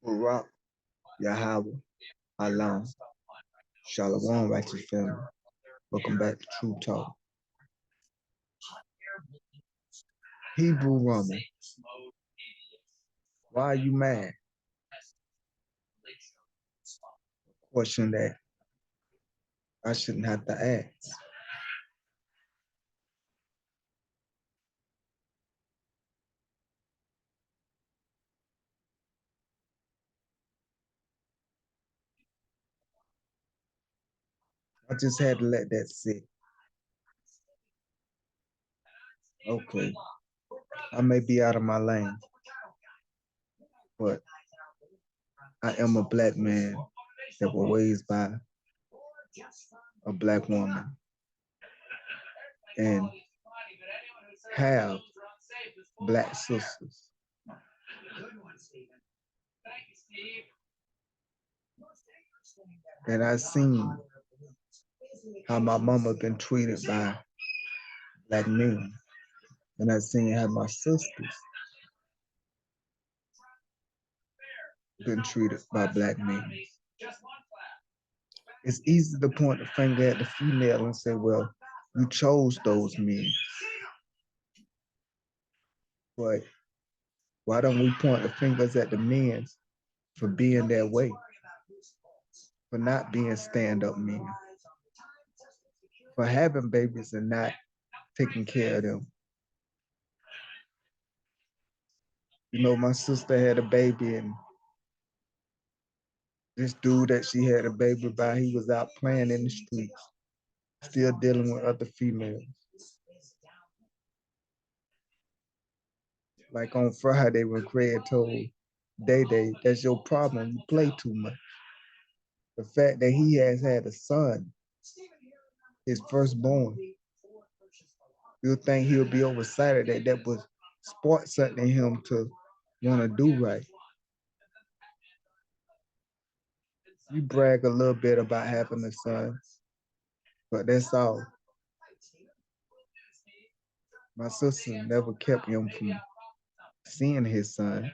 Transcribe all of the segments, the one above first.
Barak, Yahweh, Alam, Shalom, righteous family. Welcome back to True Talk. Hebrew woman, why are you mad? Question that I shouldn't have to ask. I just had to let that sit. Okay, I may be out of my lane, but I am a black man that was raised by a black woman and have black sisters. And I seen how my mama been treated by black men. And I seen how my sisters been treated by black men. It's easy to point the finger at the female and say, well, you chose those men. But why don't we point the fingers at the men for being that way, for not being stand-up men, for having babies and not taking care of them? You know, my sister had a baby, and this dude that she had a baby by, he was out playing in the streets, still dealing with other females. Like on Friday when Craig told Day Day, that's your problem, you play too much. The fact that he has had a son, his firstborn, you'll think he'll be overexcited that was spark something in him to want to do right. You brag a little bit about having a son, but that's all. My sister never kept him from seeing his son.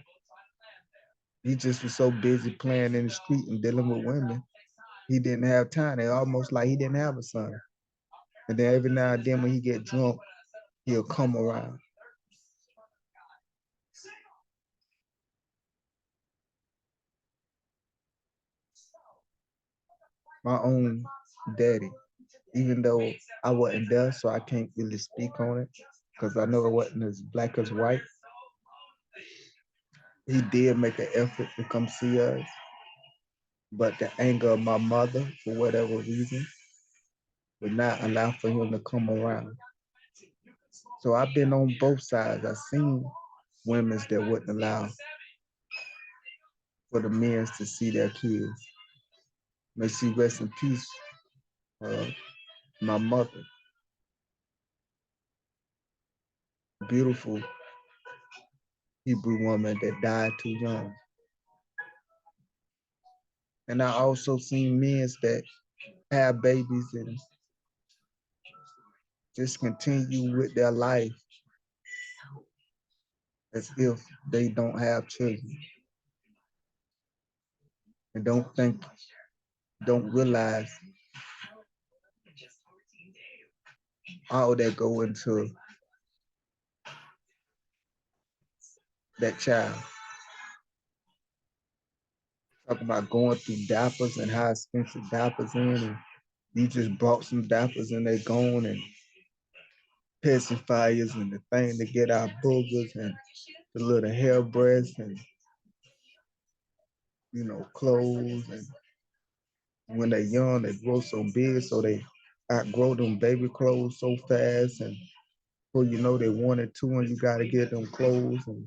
He just was so busy playing in the street and dealing with women, he didn't have time. It's almost like he didn't have a son. And then every now and then when he get drunk, he'll come around. My own daddy, even though I wasn't there, so I can't really speak on it, because I know it wasn't as black as white. He did make an effort to come see us, but the anger of my mother, for whatever reason, would not allow for him to come around. So I've been on both sides. I've seen women that wouldn't allow for the men to see their kids. May she rest in peace, my mother, beautiful Hebrew woman that died too young. And I also seen men that have babies and just continue with their life as if they don't have children and don't realize all that go into that child. Talk about going through diapers and how expensive diapers in, and you just bought some diapers and they're gone, and pacifiers and the thing to get out boogers and the little hairbrush and clothes. And when they're young, they grow so big, so they outgrow them baby clothes so fast, and before you know they one and two, and you gotta get them clothes and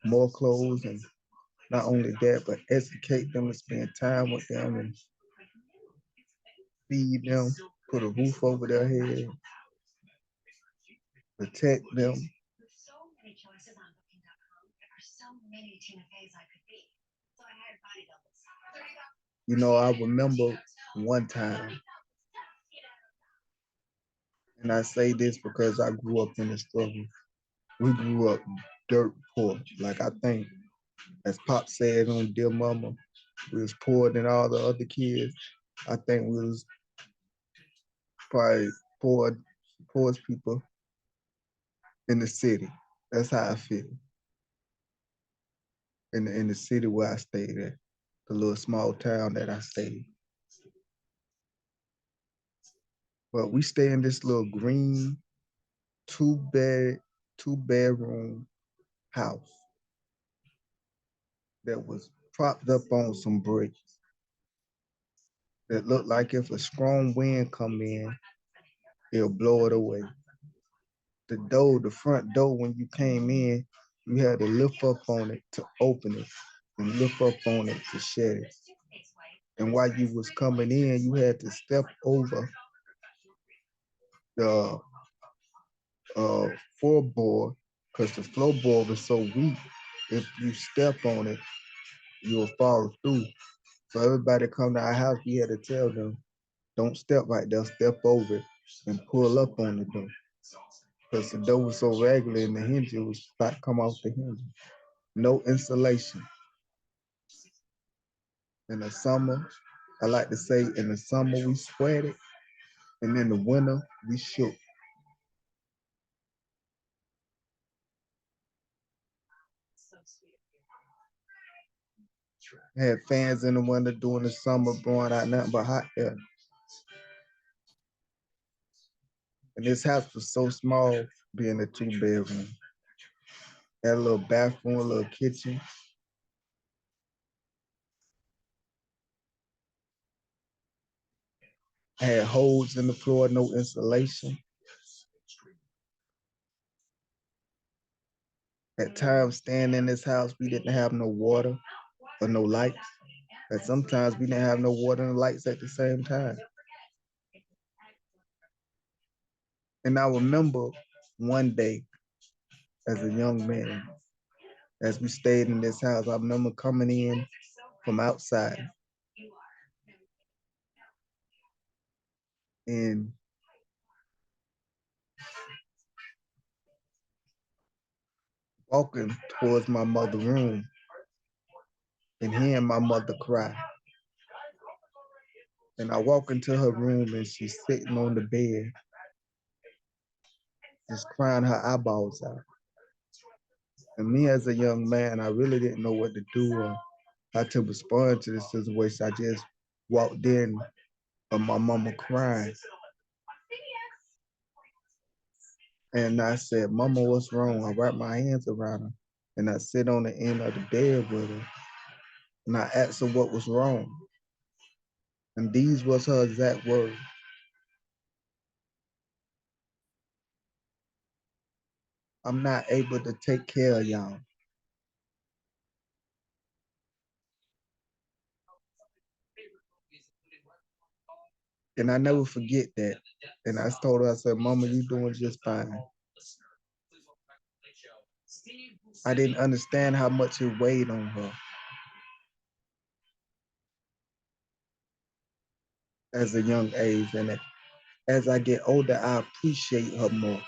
more clothes, and not only that, but educate them and spend time with them and feed them, put a roof over their head, protect them. I remember one time, and I say this because I grew up in the struggle. We grew up dirt poor. Like, I think As Pop said on Dear Mama, we was poorer than all the other kids. I think we was probably poorest people in the city. That's how I feel. In the city where I stayed at, the little small town that I stayed. But we stay in this little green two bedroom house that was propped up on some bricks that looked like if a strong wind come in, it'll blow it away. The front door, when you came in, you had to lift up on it to open it and lift up on it to shut it. And while you was coming in, you had to step over the floorboard because the floorboard was so weak. If you step on it, you'll fall through. So everybody come to our house, we had to tell them, don't step right there, step over it and pull up on the door. Because the door was so regular and the hinge was about to come off the hinge. No insulation. In the summer, I like to say in the summer we sweated, and in the winter we shook. Had fans in the winter during the summer blowing out nothing but hot air. And this house was so small, being a 2 bedroom. Had a little bathroom, a little kitchen. Had holes in the floor, no insulation. At times staying in this house, we didn't have no water or no lights. And sometimes we didn't have no water and lights at the same time. And I remember one day as a young man, as we stayed in this house, I remember coming in from outside and walking towards my mother's room and hearing my mother cry. And I walk into her room and she's sitting on the bed, just crying her eyeballs out. And me as a young man, I really didn't know what to do or how to respond to this situation. I just walked in of my mama crying. And I said, Mama, what's wrong? I wrap my hands around her and I sit on the end of the bed with her. And I asked her what was wrong. And these was her exact words. I'm not able to take care of y'all. And I never forget that. And I told her, I said, Mama, you doing just fine. I didn't understand how much it weighed on her. As a young age. And as I get older, I appreciate her more.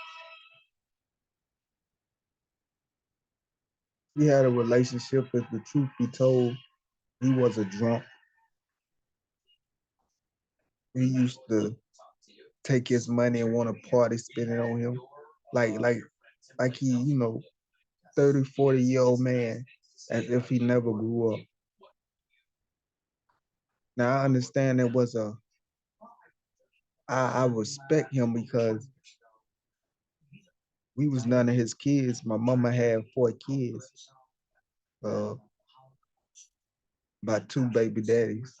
We had a relationship, if the truth be told, he was a drunk. He used to take his money and want to party, spend it on him. Like he, 30, 40-year-old man, as if he never grew up. Now I understand I respect him because we was none of his kids. My mama had 4 kids, uh, by 2 baby daddies.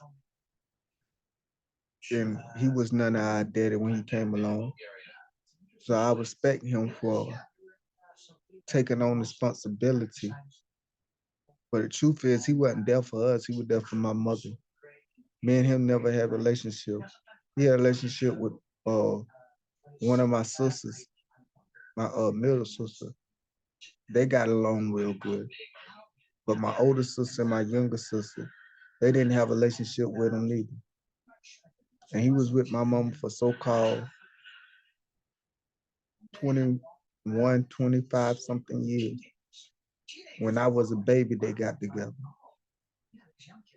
And he was none of our daddy when he came along. So I respect him for taking on responsibility. But the truth is, he wasn't there for us. He was there for my mother. Me and him never had a relationship. He had a relationship with one of my sisters, my middle sister. They got along real good. But my older sister and my younger sister, they didn't have a relationship with him neither. And he was with my mom for so-called 21, 25 something years. When I was a baby, they got together.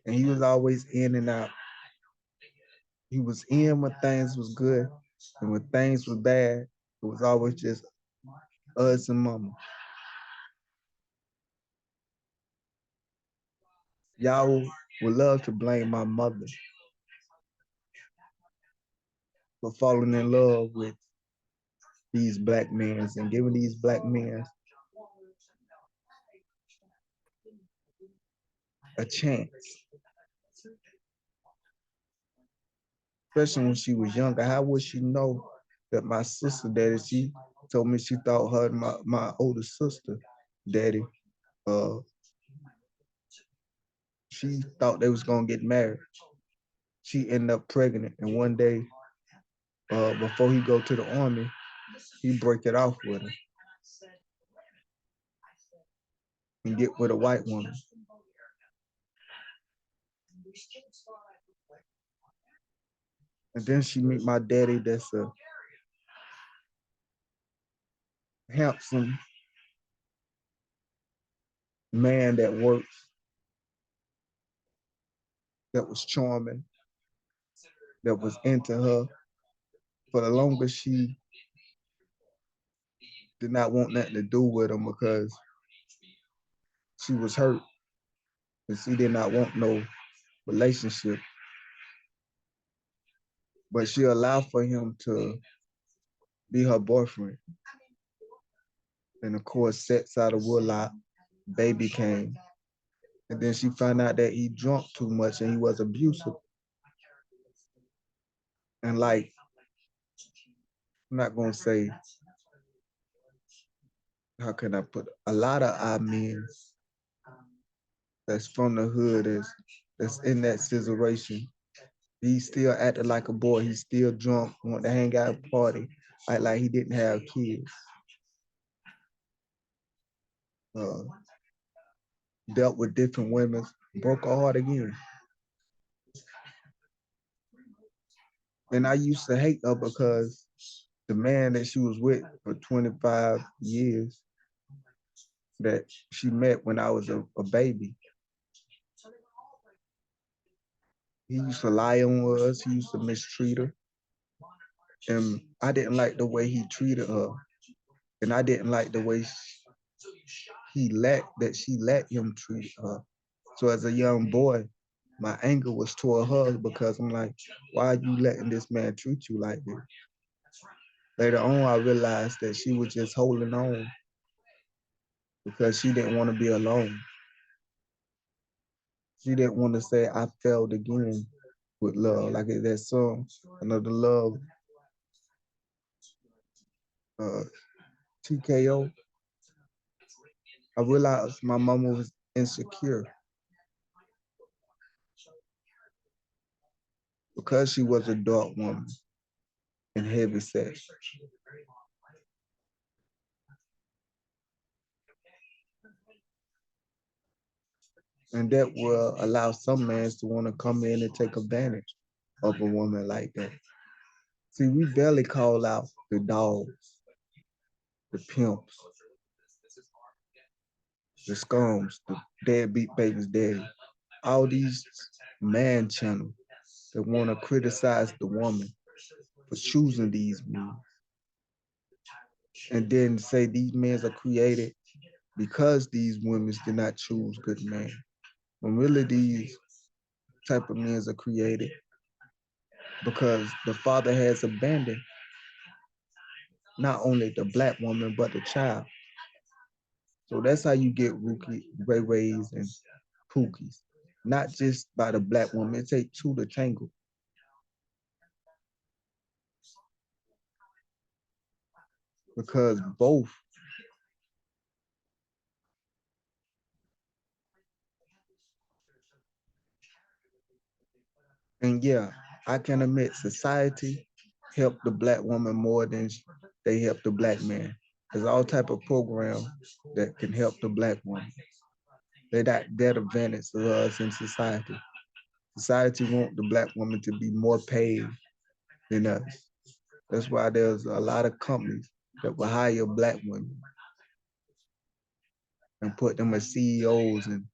And he was always in and out. He was in when things was good, and when things was bad, it was always just us and mama. Y'all would love to blame my mother for falling in love with these black men and giving these black men a chance, especially when she was younger. How would she know that my sister, daddy, she told me she thought her and my older sister, daddy, uh, she thought they was gonna get married. She ended up pregnant, and one day, before he go to the army, he break it off with her and get with a white woman. And then she meet my daddy, that's a handsome man that works, that was charming, that was into her. For the longest, she did not want nothing to do with him because she was hurt and she did not want no relationship. But she allowed for him to be her boyfriend. And of course, sex out of woodlot, baby came. And then she found out that he drunk too much and he was abusive. And like, I'm not gonna say, how can I put it? A lot of our men that's from the hood that's in that situation. He still acted like a boy. He's still drunk, want to hang out, party, act like he didn't have kids. Uh, Dealt with different women, broke her heart again. And I used to hate her because the man that she was with for 25 years that she met when I was a baby, he used to lie on us, he used to mistreat her. And I didn't like the way he treated her. And I didn't like the way she let him treat her. So as a young boy, my anger was toward her because I'm like, why are you letting this man treat you like this? Later on, I realized that she was just holding on because she didn't want to be alone. She didn't want to say, I failed again with love. Like that song, Another Love, uh, TKO. I realized my mama was insecure because she was a dark woman and heavy set. And that will allow some men to want to come in and take advantage of a woman like that. See, we barely call out the dogs, the pimps, the scums, the deadbeat babies daddy. All these man channels that want to criticize the woman for choosing these men. And then say these men are created because these women did not choose good men. When really these type of men are created because the father has abandoned not only the black woman, but the child. So that's how you get Rookie, Ray Rays, and Pookies. Not just by the black woman, it takes two to tangle. Because both, and yeah, I can admit society helped the black woman more than they help the black man. There's all type of programs that can help the black woman. They're not that advantage to us in society. Society want the black woman to be more paid than us. That's why there's a lot of companies that will hire black women. and put them as CEOs and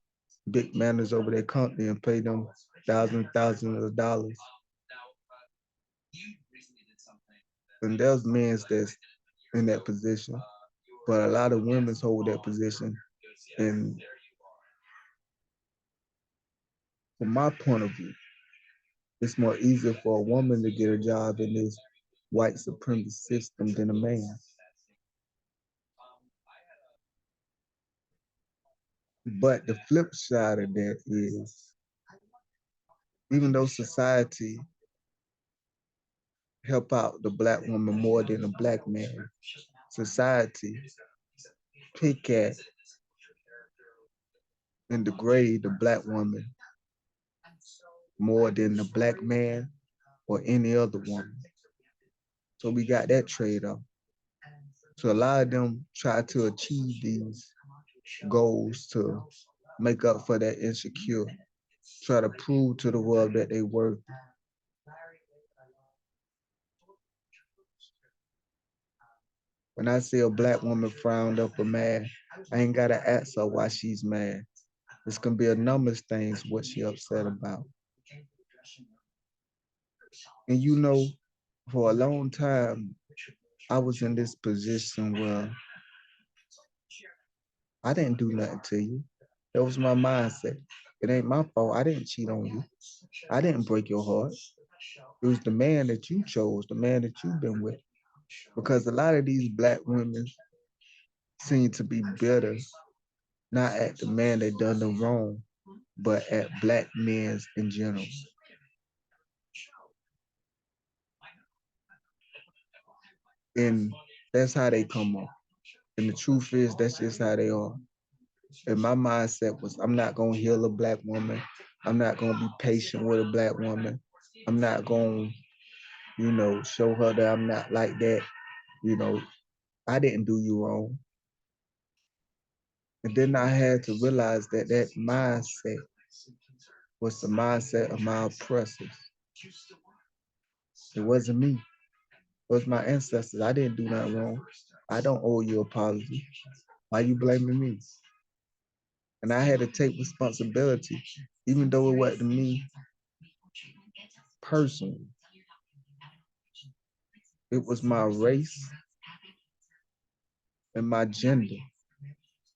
big managers over their company and pay them thousands of dollars. And there's men that's in that position, but a lot of women hold that position. And from my point of view, it's more easier for a woman to get a job in this white supremacy system than a man. But the flip side of that is, even though society help out the black woman more than a black man, society pick at and degrade the black woman more than the black man or any other woman. So we got that trade-off. So a lot of them try to achieve these goals to make up for that insecure, try to prove to the world that they worth it. When I see a black woman frowned up or mad, I ain't gotta ask her why she's mad. This can be a number of things what she upset about. And you know, for a long time, I was in this position where I didn't do nothing to you. That was my mindset. It ain't my fault. I didn't cheat on you. I didn't break your heart. It was the man that you chose, the man that you've been with. Because a lot of these black women seem to be bitter, not at the man that done them wrong, but at black men in general. And that's how they come off. And the truth is, that's just how they are. And my mindset was, I'm not gonna heal a black woman. I'm not gonna be patient with a black woman. I'm not gonna, show her that I'm not like that. You know, I didn't do you wrong. And then I had to realize that that mindset was the mindset of my oppressors. It wasn't me. It was my ancestors. I didn't do nothing wrong. I don't owe you an apology. Why you blaming me? And I had to take responsibility, even though it wasn't me personally. It was my race and my gender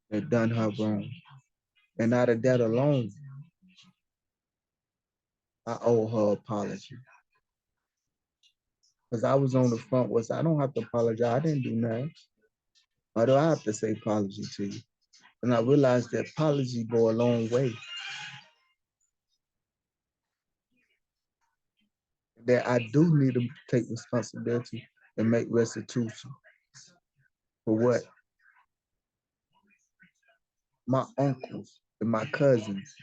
that done her wrong. And out of that alone, I owe her an apology. Because I was on the front was I don't have to apologize. I didn't do nothing. Why do I have to say apology to you? And I realized that apology go a long way. That I do need to take responsibility and make restitution for what my uncles and my cousins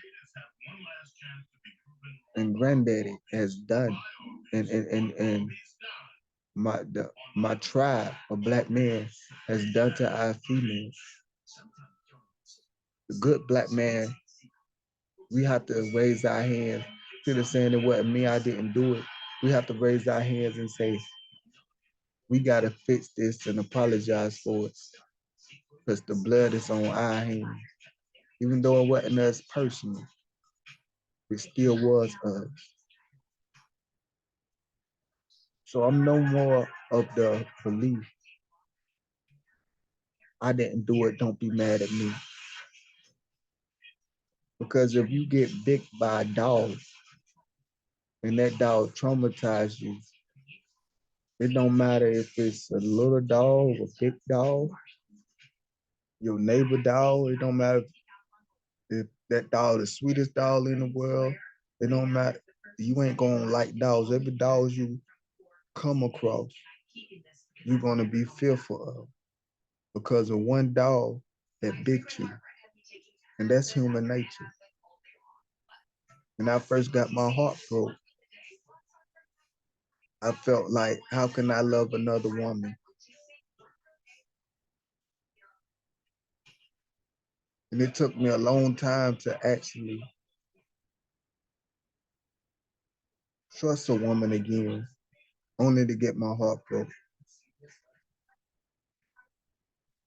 and granddaddy has done, and my tribe of black men has done to our females. The good black man, we have to raise our hands. Instead of saying it wasn't me, I didn't do it. We have to raise our hands and say, we gotta fix this and apologize for it. Because the blood is on our hands. Even though it wasn't us personally, it still was us. So I'm no more of the belief, I didn't do it, don't be mad at me. Because if you get bit by a dog and that dog traumatized you, it don't matter if it's a little dog, a big dog, your neighbor dog, it don't matter if that dog is the sweetest dog in the world, it don't matter. You ain't gonna like dogs. Every dog you come across, you're gonna be fearful of because of one dog that bit you. And that's human nature. When I first got my heart broke, I felt like, how can I love another woman? And it took me a long time to actually trust a woman again, only to get my heart broke.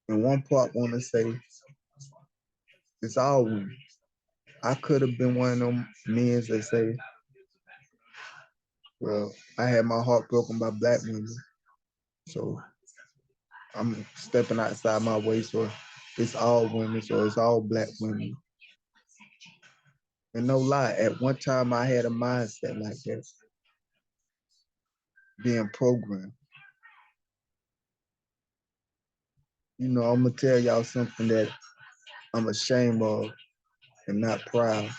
And one part want to say, It's all women. I could have been one of them men that say, well, I had my heart broken by black women, so I'm stepping outside my way, so it's all women, so it's all black women. And no lie, at one time I had a mindset like that, being programmed. You know, I'm gonna tell y'all something that I'm ashamed of and not proud.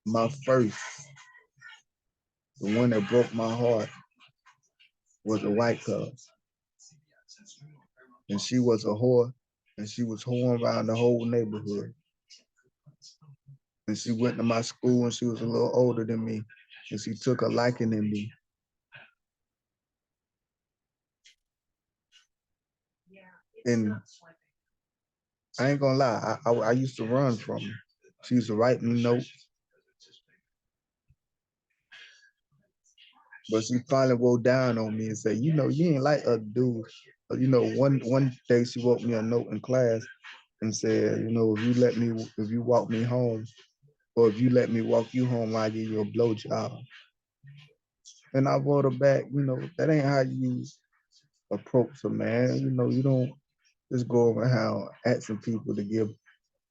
My first, the one that broke my heart, was a white girl. And she was a whore, and she was whoring around the whole neighborhood. And she went to my school, and she was a little older than me, and she took a liking in me. And I ain't gonna lie, I used to run from her. She used to write me notes, but she finally wrote down on me and said, you know, you ain't like other dudes. You know, one day she wrote me a note in class and said, you know, if you walk me home, or if you let me walk you home, I'll give you a blowjob. And I wrote her back, you know, that ain't how you approach a man. You know, you don't just go around asking people to give.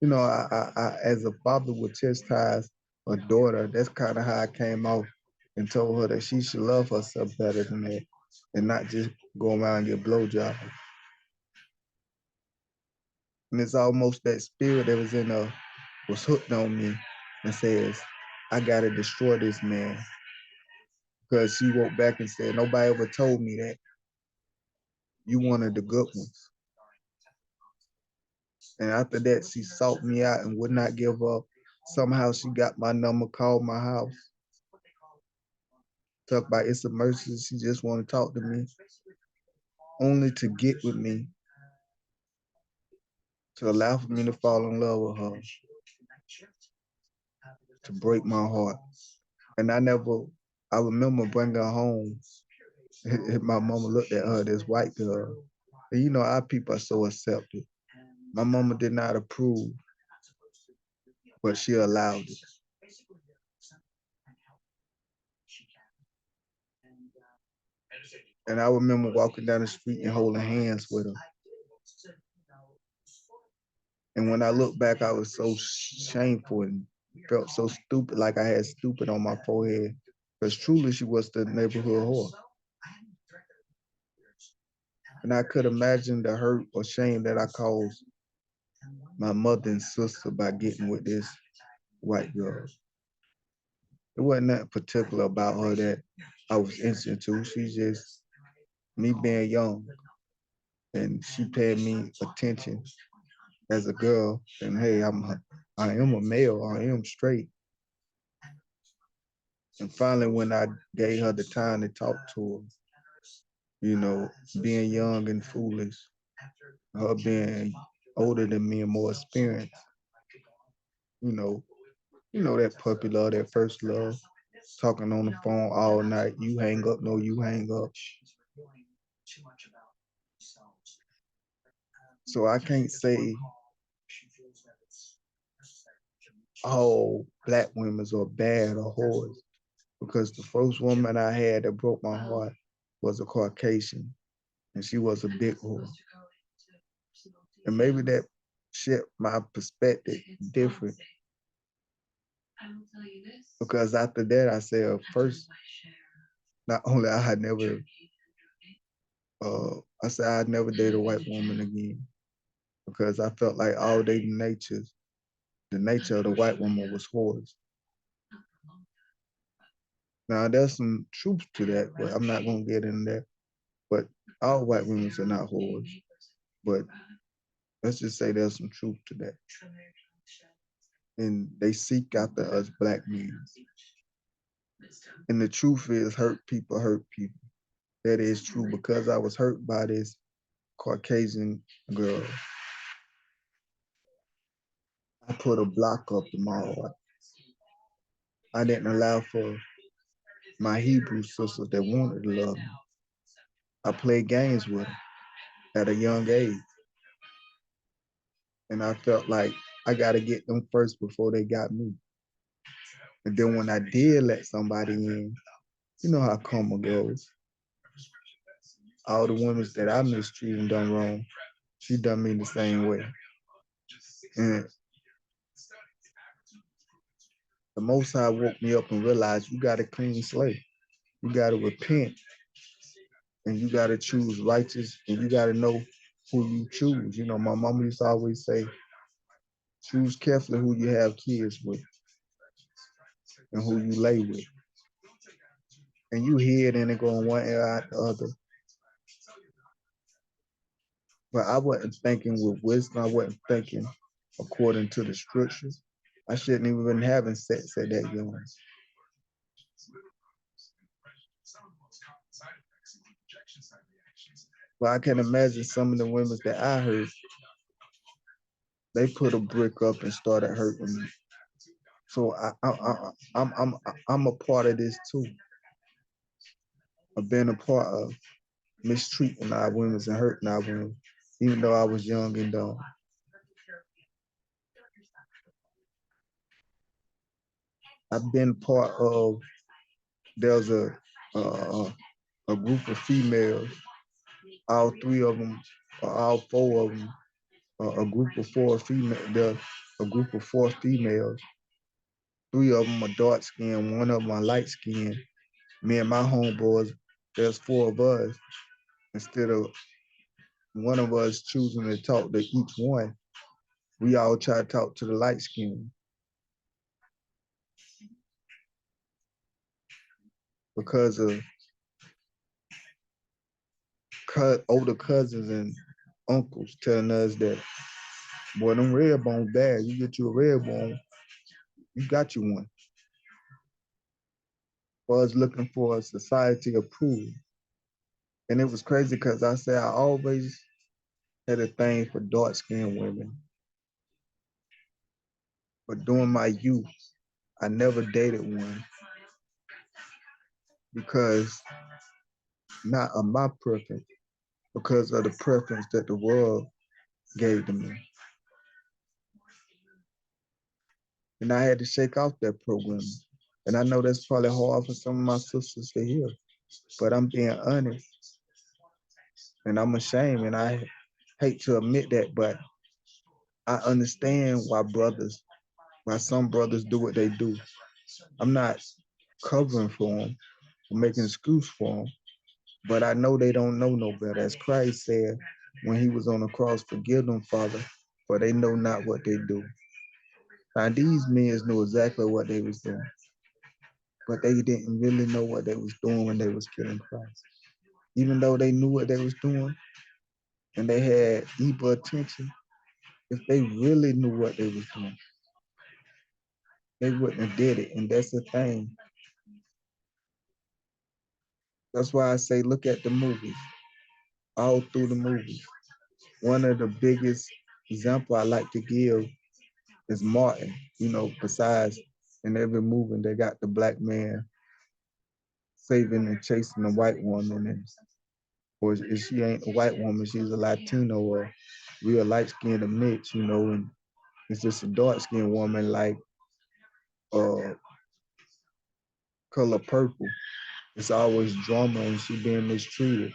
You know, I as a father would chastise a daughter. That's kind of how I came out and told her that she should love herself better than that, and not just go around and get blowjobs. And it's almost that spirit that was in her was hooked on me and says, I gotta destroy this man. Because she wrote back and said, nobody ever told me that. You wanted the good ones. And after that, she sought me out and would not give up. Somehow she got my number, called my house, talked about it's a mercy. She just want to talk to me, only to get with me, to allow for me to fall in love with her, to break my heart. And I remember bringing her home. My mama looked at her, this white girl. And you know, our people are so accepted. My mama did not approve, but she allowed it. And I remember walking down the street and holding hands with her. And when I look back, I was so shameful and felt so stupid, like I had stupid on my forehead. Because truly, she was the neighborhood whore. And I could imagine the hurt or shame that I caused my mother and sister by getting with this white girl. It wasn't nothing particular about her that I was interested to. She just, me being young, and she paid me attention as a girl. And hey, I am a male. I am straight. And finally, when I gave her the time to talk to her, you know, being young and foolish, her being older than me and more experienced, you know that puppy love, that first love, talking on the phone all night. You hang up, no, you hang up. So I can't say all black women are bad or whores, because the first woman I had that broke my heart was a Caucasian, and she was a big whore. And maybe that shift my perspective different. Because after that, I said, first, not only I had never, I said I'd never date a white woman again, because I felt like all they the nature of the white woman was whores. Now there's some truth to that, but I'm not gonna get into that. But all white women are not whores. But let's just say there's some truth to that. And they seek after us black men. And the truth is, hurt people hurt people. That is true, because I was hurt by this Caucasian girl. I put a block up to my heart. I didn't allow for my Hebrew sisters that wanted to love me. I played games with them at a young age. And I felt like I got to get them first before they got me. And then when I did let somebody in, you know how karma goes. All the women that I mistreated and done wrong, she done me the same way. And the Most High woke me up and realized you got a clean slate. You got to repent and you got to choose righteous and you got to know who you choose. You know, my mama used to always say, choose carefully who you have kids with and who you lay with. And you hear it and it going one ear out the other. But I wasn't thinking with wisdom. I wasn't thinking according to the scriptures. I shouldn't even been having sex at that young. But I can imagine some of the women that I heard, they put a brick up and started hurting me. So I'm a part of this too. I've been a part of mistreating our women and hurting our women, even though I was young and dumb. I've been part of, there's a group of females, all three of them, or all four of them, a group of four female, a group of four females. Three of them are dark skinned, one of them are light skinned. Me and my homeboys, there's four of us. Instead of one of us choosing to talk to each one, we all try to talk to the light skin because of older cousins and uncles telling us that, boy, them red bones bad. You get you a red bone, you got you one. Was looking for a society approval. And it was crazy because I said I always had a thing for dark skinned women. But during my youth, I never dated one because not of my preference, because of the preference that the world gave to me. And I had to shake off that program. And I know that's probably hard for some of my sisters to hear, but I'm being honest and I'm ashamed and I hate to admit that, but I understand why some brothers do what they do. I'm not covering for them or making excuse for them, but I know they don't know no better. As Christ said when he was on the cross, forgive them, Father, for they know not what they do. Now these men knew exactly what they was doing, but they didn't really know what they was doing when they was killing Christ. Even though they knew what they was doing and they had evil attention, if they really knew what they was doing, they wouldn't have did it. And that's the thing. That's why I say look at the movies, all through the movies. One of the biggest example I like to give is Martin. You know, besides in every movie they got the black man saving and chasing a white woman, and or if she ain't a white woman, she's a Latino or real light skinned mix, you know, and it's just a dark skinned woman like uh color purple. It's always drama and she being mistreated.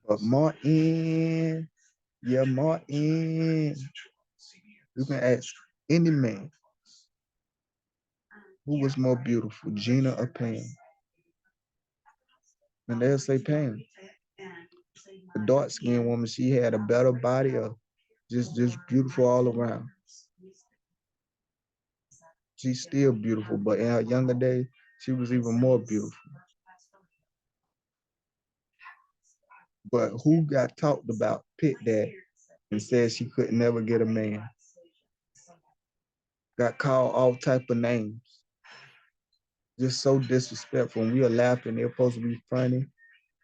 But Martin, yeah, Martin, you can ask any man who was more beautiful, Gina or Pam, and they'll say Pam. The dark skinned woman, she had a better body, or just beautiful all around. She's still beautiful, but in her younger days, she was even more beautiful. But who got talked about, Pit that, and said she could never get a man? Got called all type of names. Just so disrespectful. And we are laughing, they're supposed to be funny,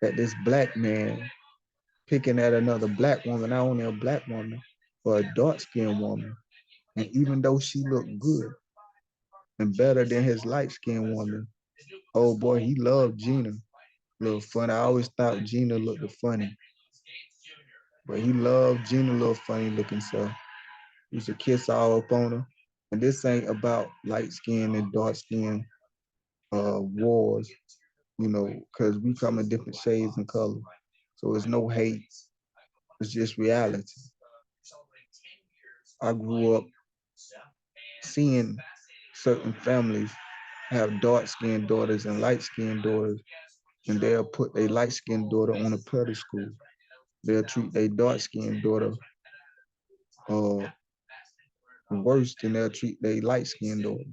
that this black man picking at another black woman, not only a black woman, but a dark-skinned woman. And even though she looked good and better than his light-skinned woman, oh boy, he loved Gina. Little funny. I always thought Gina looked funny. But he loved Gina, little funny looking self. He used to kiss all up on her. And this ain't about light skin and dark skin wars, you know, because we come in different shades and colors. So it's no hate. It's just reality. I grew up seeing certain families have dark skinned daughters and light skinned daughters, and they'll put a light skinned daughter on a pedestal. They'll treat their dark skinned daughter uh, worse than they'll treat their light skinned daughter.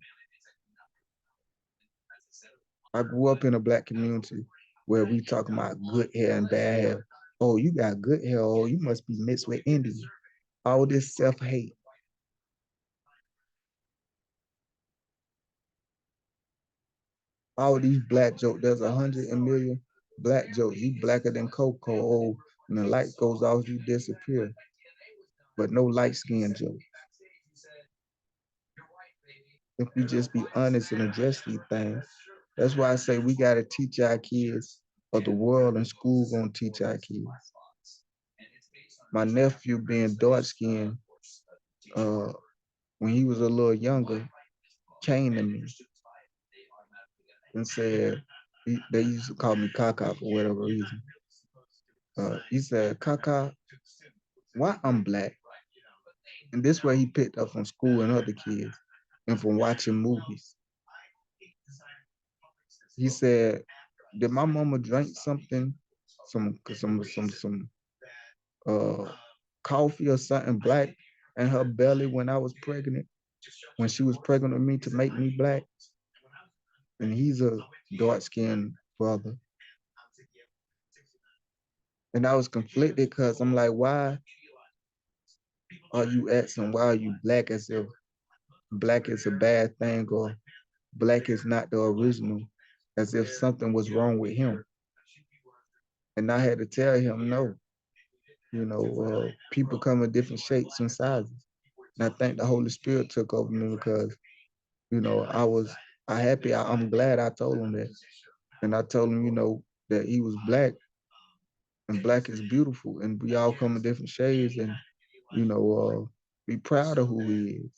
I grew up in a black community where we talk about good hair and bad hair. Oh, you got good hair. Oh, you must be mixed with Indian. All this self-hate. All these black jokes. There's 100 million black jokes. You blacker than Coco. Oh, when the light goes off, you disappear. But no light skin joke. If we just be honest and address these things. That's why I say we got to teach our kids, or the world and school gonna teach our kids. My nephew being dark skinned, when he was a little younger, came to me and said, they used to call me Kaka for whatever reason. He said, Kaka, why I'm black? And this way he picked up from school and other kids and from watching movies. He said, did my mama drink something, some uh, coffee or something black in her belly when I was pregnant, when she was pregnant with me to make me black? And he's a dark-skinned brother. And I was conflicted because I'm like, why are you asking, why are you black, as if black is a bad thing or black is not the original, as if something was wrong with him. And I had to tell him, no, people come in different shapes and sizes. And I think the Holy Spirit took over me because, I'm glad I told him that. And I told him, that he was black and black is beautiful and we all come in different shades and, be proud of who he is,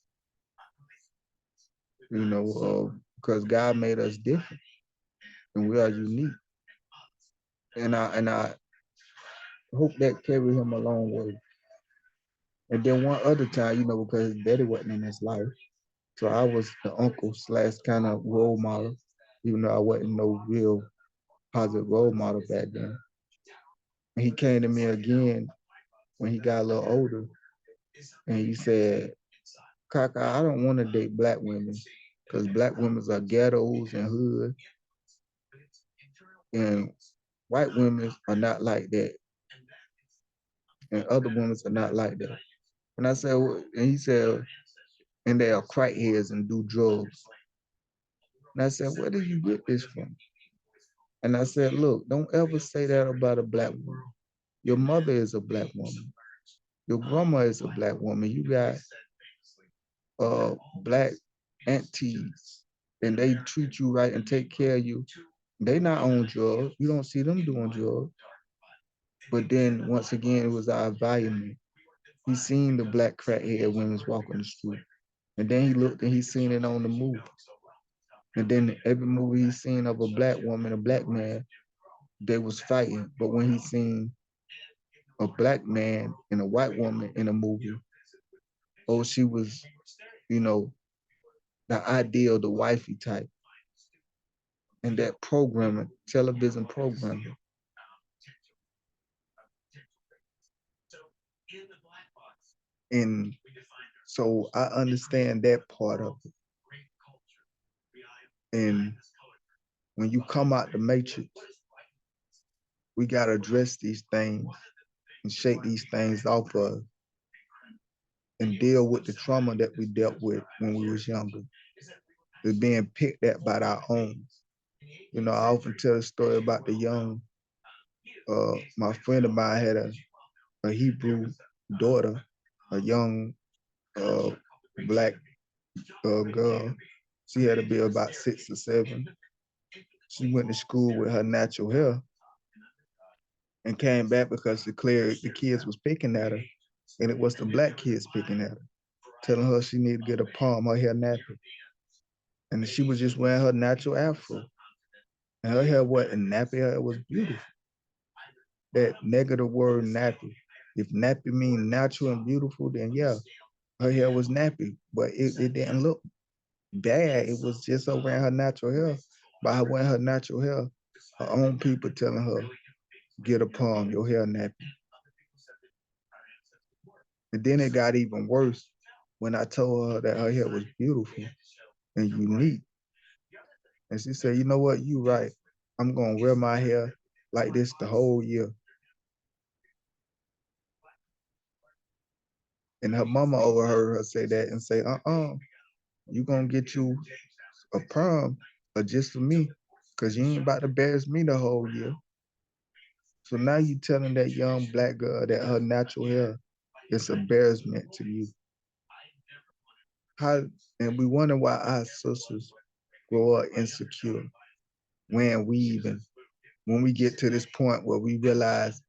because God made us different and we are unique. And I hope that carried him a long way. And then one other time, because his daddy wasn't in his life. So I was the uncle slash kind of role model, even though I wasn't no real positive role model back then. And he came to me again when he got a little older and he said, Kaka, I don't want to date black women because black women are ghettos and hood. And white women are not like that. And other women are not like that. And I said, and he said, and they are crackheads and do drugs. And I said, where did you get this from? And I said, look, don't ever say that about a black woman. Your mother is a black woman. Your grandma is a black woman. You got black aunties and they treat you right and take care of you. They not on drugs. You don't see them doing drugs. But then once again, it was our environment. He seen the black crackhead women walking the street. And then he looked and he seen it on the movie. And then every movie he seen of a black woman, a black man, they was fighting. But when he seen a black man and a white woman in a movie, oh, she was, you know, the ideal, the wifey type. And that programming, television programming. And so I understand that part of it. And when you come out the matrix, we got to address these things and shake these things off of and deal with the trauma that we dealt with when we was younger. It's being picked at by our own. I often tell a story about the young, my friend of mine had a Hebrew daughter, a young black girl. She had to be about 6 or 7. She went to school with her natural hair. and came back because declared the kids was picking at her, and it was the black kids picking at her, telling her she needed to get a palm, her hair nappy. And she was just wearing her natural afro. And her hair wasn't nappy, her hair was beautiful. That negative word nappy. If nappy means natural and beautiful, then yeah, her hair was nappy, but it didn't look bad. It was just her wearing her natural hair. By her wearing her natural hair, her own people telling her, get a palm, your hair nappy. And then it got even worse when I told her that her hair was beautiful and unique. And she said, you know what, you right. I'm gonna wear my hair like this the whole year. And her mama overheard her say that and say, you gonna get you a perm or just for me, because you ain't about to embarrass me the whole year. So now you telling that young black girl that her natural hair is embarrassment to you. How, and we wonder why our sisters grow up insecure, wearing weave, and when we get to this point where we realize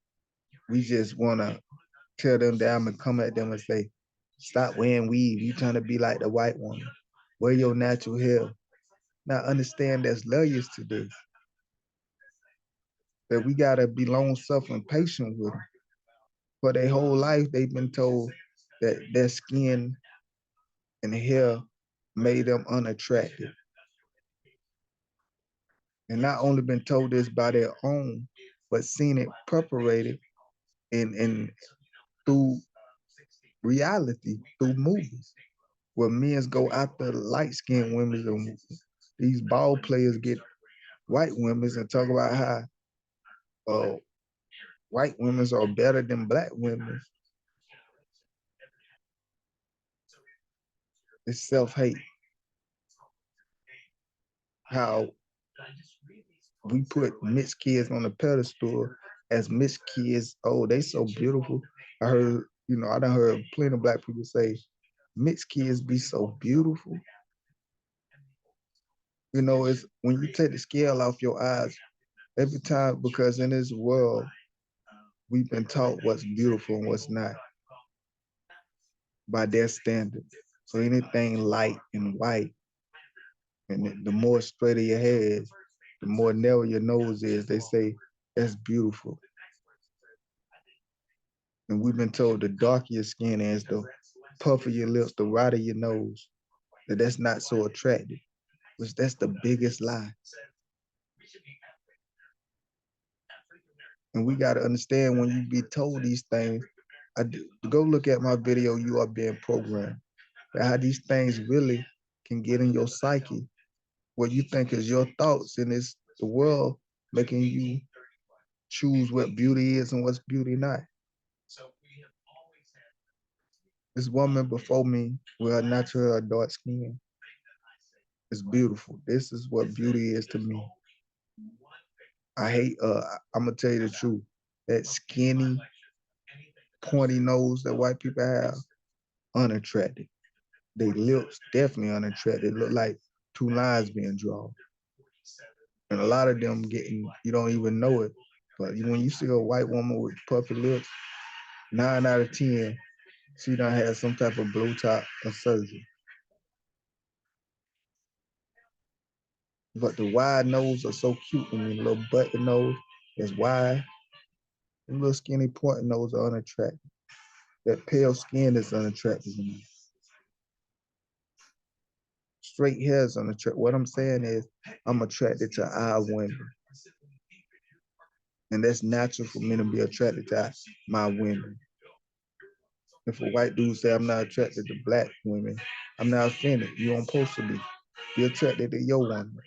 we just wanna tear them down and come at them and say, stop wearing weave, you trying to be like the white woman. Wear your natural hair. Now understand there's layers to this. That we gotta be long suffering, patient with them. For their whole life, they've been told that their skin and hair made them unattractive. And not only been told this by their own, but seen it perpetrated in through reality, through movies, where men go after light-skinned women and these ball players get white women and talk about how white women are better than black women. It's self-hate. How we put mixed kids on the pedestal as mixed kids. Oh, they so beautiful. I heard, I done heard plenty of black people say, mixed kids be so beautiful. It's when you take the scale off your eyes every time, because in this world, we've been taught what's beautiful and what's not by their standards. So anything light and white, and the more straighter your hair is, the more narrow your nose is, they say that's beautiful. And we've been told the darker your skin is, the puffer your lips, the wider your nose, that's not so attractive, which that's the biggest lie. And we got to understand when you be told these things, go look at my video, You Are Being Programmed, how these things really can get in your psyche, what you think is your thoughts, and it's the world making you choose what beauty is and what's beauty not. This woman before me with her natural dark skin is beautiful. This is what beauty is to me. I hate, I'm gonna tell you the truth, that skinny, pointy nose that white people have, unattractive. They lips definitely unattractive. Look like two lines being drawn. And a lot of them you don't even know it. But when you see a white woman with puffy lips, 9 out of 10, she done had some type of blue top or surgery. But the wide nose are so cute to me. The little button nose is wide. The little skinny pointy nose are unattractive. That pale skin is unattractive to me. Straight hair is unattractive. What I'm saying is I'm attracted to our women. And that's natural for men to be attracted to my women. If a white dude say I'm not attracted to black women, I'm not offended. You aren't supposed to be. Be attracted to your woman.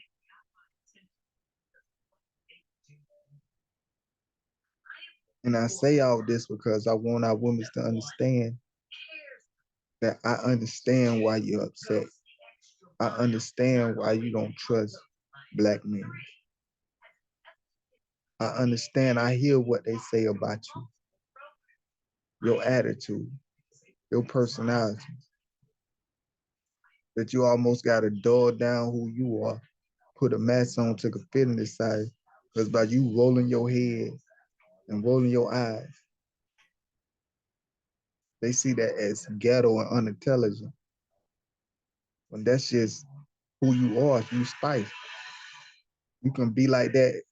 And I say all this because I want our women to understand that I understand why you're upset. I understand why you don't trust black men. I understand. I hear what they say about you, your attitude, your personality, that you almost got to dull down who you are, put a mask on, take a fit in this side, because by you rolling your head and rolling your eyes. They see that as ghetto and unintelligent. When that's just who you are, if you spice. You can be like that.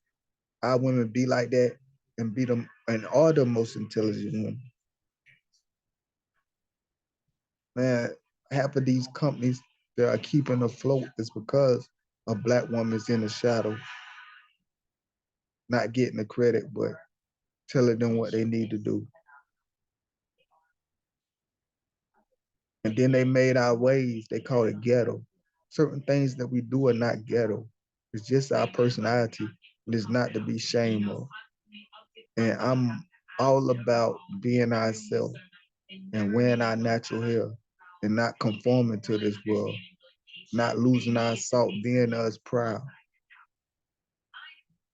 Our women be like that and be them and are the most intelligent women. Man, half of these companies that are keeping afloat is because a black woman's in the shadow, not getting the credit, but telling them what they need to do. And then they made our ways, they call it ghetto. Certain things that we do are not ghetto. It's just our personality. It is not to be ashamed of. And I'm all about being ourselves and wearing our natural hair and not conforming to this world, not losing our salt, being us proud.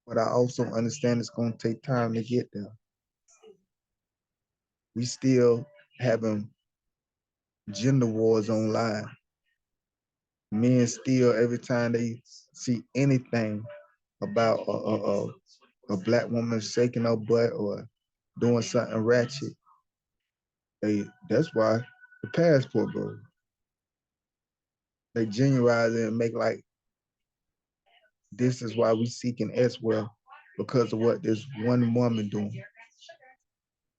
But I also understand it's going to take time to get there. We still having gender wars online. Men still, every time they see anything about a black woman shaking her butt or doing something ratchet, that's why the passport goes. They genuinize it and make like this is why we seeking as well because of what this one woman doing.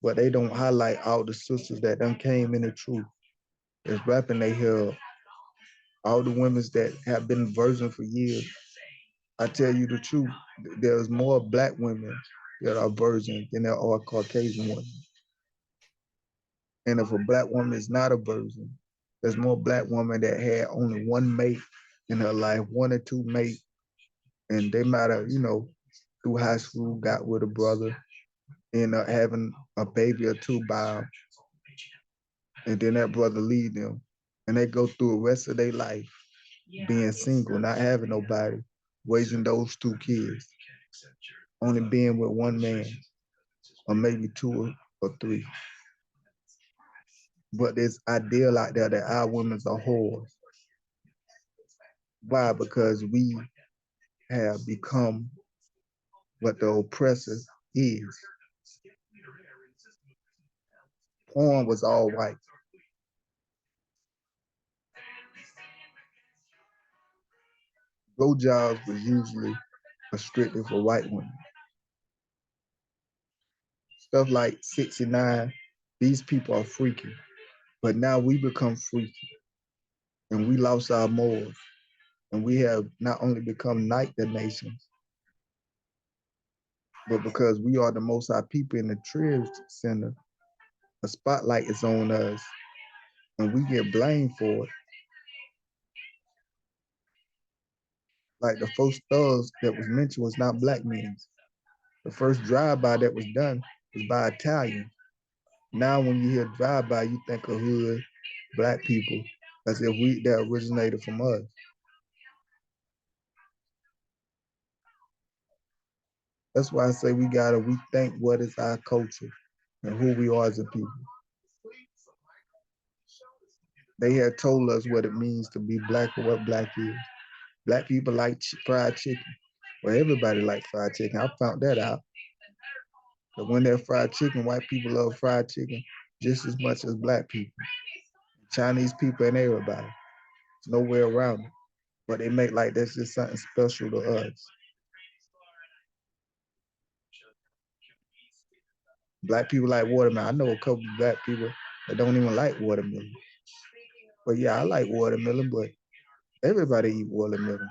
But they don't highlight all the sisters that done came in the truth. That's rapping they hear all the women that have been virgin for years. I tell you the truth, there's more black women that are virgin than there are Caucasian women. And if a black woman is not a virgin, there's more black women that had only one mate in her life, one or two mates, and they might have, through high school got with a brother, end up having a baby or two by them, and then that brother leave them, and they go through the rest of their life being single, not having nobody, raising those two kids, only being with one man, or maybe two or three. But there's ideal out there that our women are whores. Why? Because we have become what the oppressor is. Porn was all white. Blowjobs was usually restricted for white women. Stuff like 69, these people are freaky. But now we become freaky and we lost our morals. And we have not only become night the nations, but because we are the most high people in the Trade Center, a spotlight is on us and we get blamed for it. Like the first thugs that was mentioned was not black men. The first drive-by that was done was by Italians. Now when you hear drive-by, you think of hood, black people, as if that originated from us. That's why I say we gotta rethink what is our culture and who we are as a people. They had told us what it means to be black or what black is. Black people like fried chicken. Well, everybody likes fried chicken. I found that out. But when they're fried chicken, white people love fried chicken just as much as black people. Chinese people and everybody. There's no way around it. But they make like that's just something special to us. Black people like watermelon. I know a couple of black people that don't even like watermelon. But yeah, I like watermelon, but everybody eat watermelon.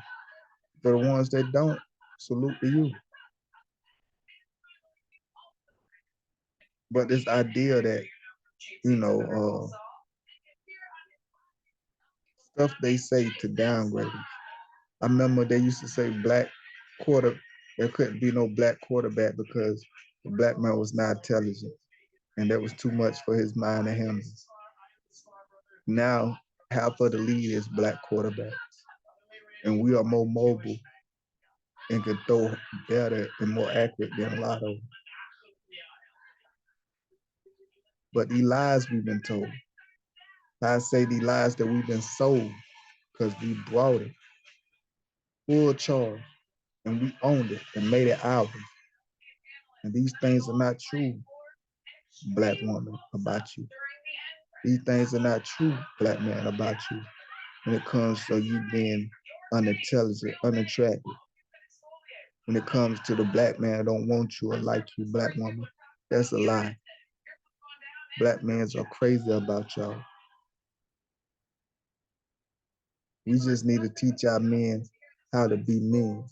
For the ones that don't, salute to you. But this idea that, stuff they say to downgrade it. I remember they used to say there couldn't be no black quarterback because the black man was not intelligent and that was too much for his mind to handle. Now, half of the league is black quarterbacks and we are more mobile and can throw better and more accurate than a lot of them. But these lies we've been told, I say these lies that we've been sold because we brought it full charge and we owned it and made it ours. And these things are not true, black woman, about you. These things are not true, black man, about you. When it comes to you being unintelligent, unattractive. When it comes to the black man, I don't want you or like you, black woman. That's a lie. Black men are crazy about y'all. We just need to teach our men how to be men.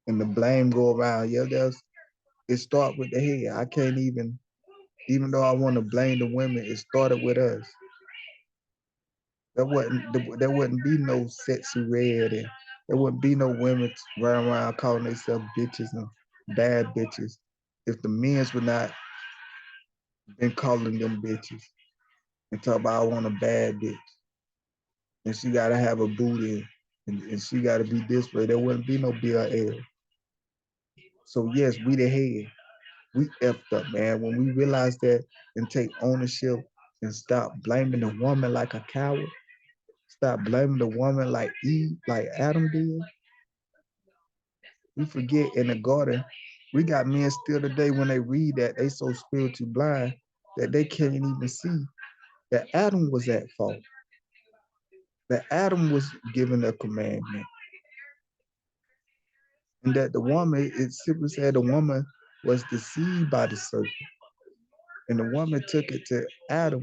And the blame go around. Yeah, it start with the head. I can't even though I want to blame the women, it started with us. There wouldn't be no sexy red, and there wouldn't be no women running around calling themselves bitches and bad bitches if the men's would not been calling them bitches and talk about I want a bad bitch and she gotta have a booty and she gotta be this way. There wouldn't be no BLL. So yes, we the head. We effed up, man. When we realize that and take ownership and stop blaming the woman like a coward, stop blaming the woman like Eve, like Adam did. We forget in the garden, we got men still today when they read that, they so spiritually blind that they can't even see that Adam was at fault. That Adam was given a commandment. And that the woman, it simply said the woman was deceived by the serpent. And the woman took it to Adam,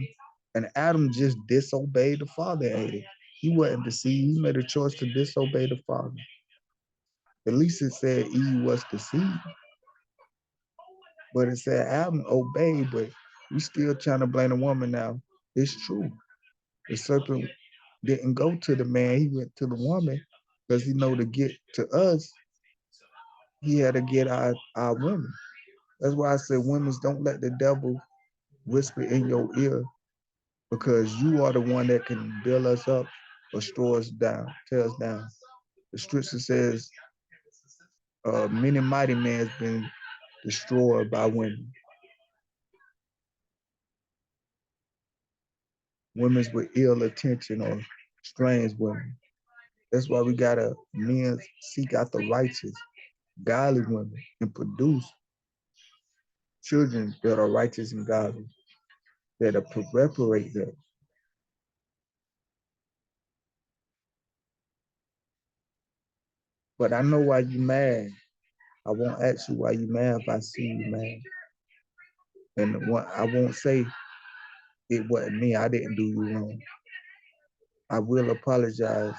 and Adam just disobeyed the father at it. He wasn't deceived. He made a choice to disobey the father. At least it said Eve was deceived. But it said Adam obeyed, but we still trying to blame the woman now. It's true. The serpent didn't go to the man, he went to the woman because he know to get to us, he had to get our women. That's why I said women don't let the devil whisper in your ear because you are the one that can build us up or store us down, tear us down. The scripture says many mighty men has been destroyed by women. Women's with ill attention or strange women. That's why we gotta men seek out the righteous, godly women and produce children that are righteous and godly, that reparate them. But I know why you mad. I won't ask you why you mad if I see you mad. And I won't say it wasn't me. I didn't do you wrong. I will apologize.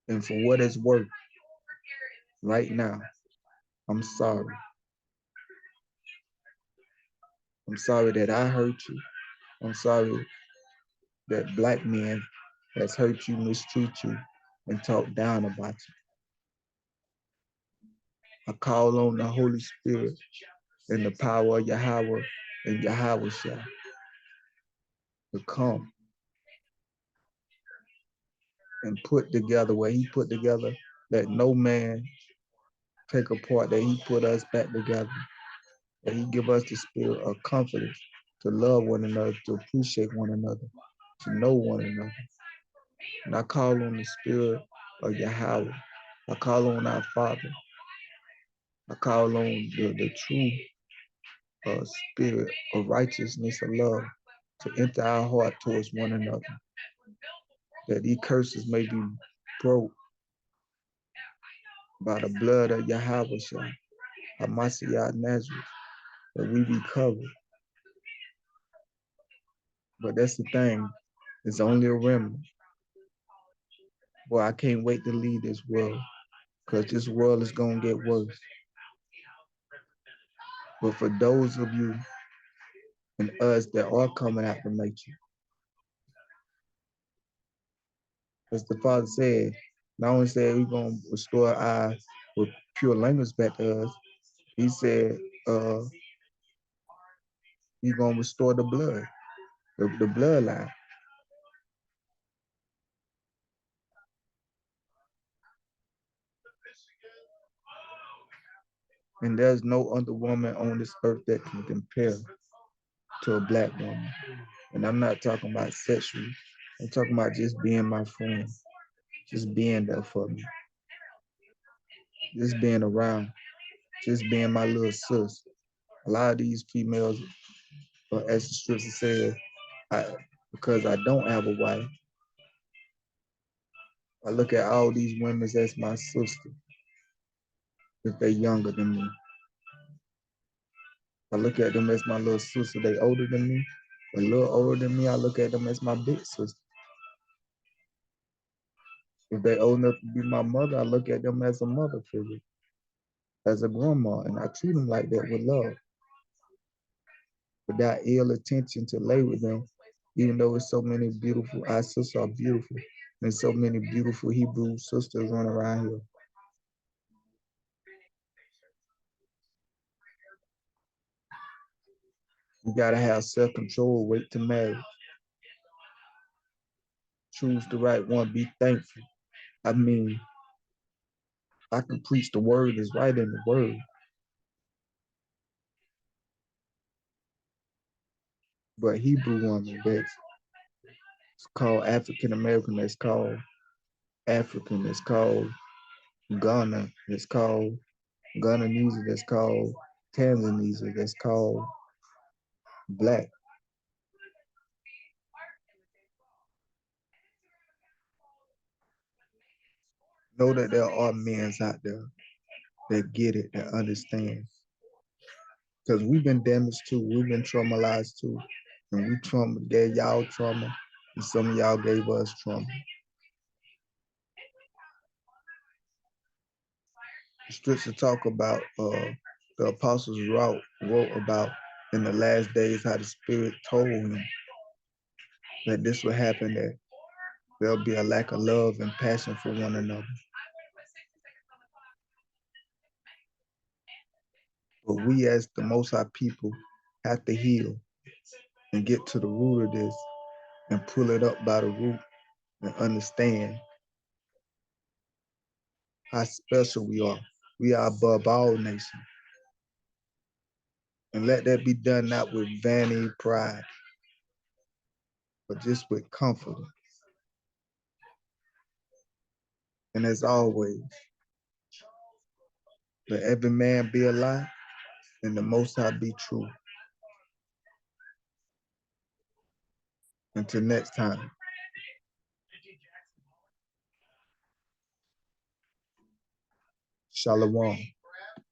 And for what it's worth, right now, I'm sorry. I'm sorry that I hurt you. I'm sorry that black men has hurt you, mistreat you, and talk down about you. I call on the Holy Spirit and the power of Yahweh and Yahweh shall to come and put together what he put together, that no man take apart, that he put us back together, that he give us the spirit of confidence to love one another, to appreciate one another, to know one another. And I call on the spirit of Yahweh. I call on our Father. I call on the true spirit of righteousness and love to enter our heart towards one another, that these curses may be broke by the blood of Yahweh Shah, Hamashiach Nazareth, that we be covered. But that's the thing, it's only a remnant. Boy, I can't wait to leave this world, because this world is going to get worse. But for those of you and us that are coming out the nature, as the Father said, not only said we're going to restore our with pure language back to us, he said he's going to restore the blood, the bloodline. And there's no other woman on this earth that can compare to a black woman. And I'm not talking about sexually. I'm talking about just being my friend, just being there for me, just being around. just being my little sis. A lot of these females, as the scripture says, because I don't have a wife, I look at all these women as my sister if they're younger than me. I look at them as my little sister. They older than me, a little older than me. I look at them as my big sister. If they old enough to be my mother, I look at them as a mother figure, as a grandma, and I treat them like that with love, without ill intention to lay with them. Even though it's so many beautiful, our sisters are beautiful, and so many beautiful Hebrew sisters running around here. You gotta have self-control, wait to marry, choose the right one, be thankful. I mean, I can preach the word is right in the word. But Hebrew woman that's called African American, that's called African, that's called Ghana, that's called Ghananese, that's called Tanzanese, that's called Black. Know that there are men out there that get it, that understand. Because we've been damaged too, we've been traumatized too. And we gave y'all trauma, and some of y'all gave us trauma. The scripture talk about the apostles wrote about in the last days how the Spirit told him that this would happen, that there'll be a lack of love and passion for one another. But we as the Most High people have to heal and get to the root of this and pull it up by the root and understand how special we are. We are above all nations. And let that be done not with vanity, pride, but just with confidence. And as always, let every man be a lie and the Most High be true. Until next time. Shalom.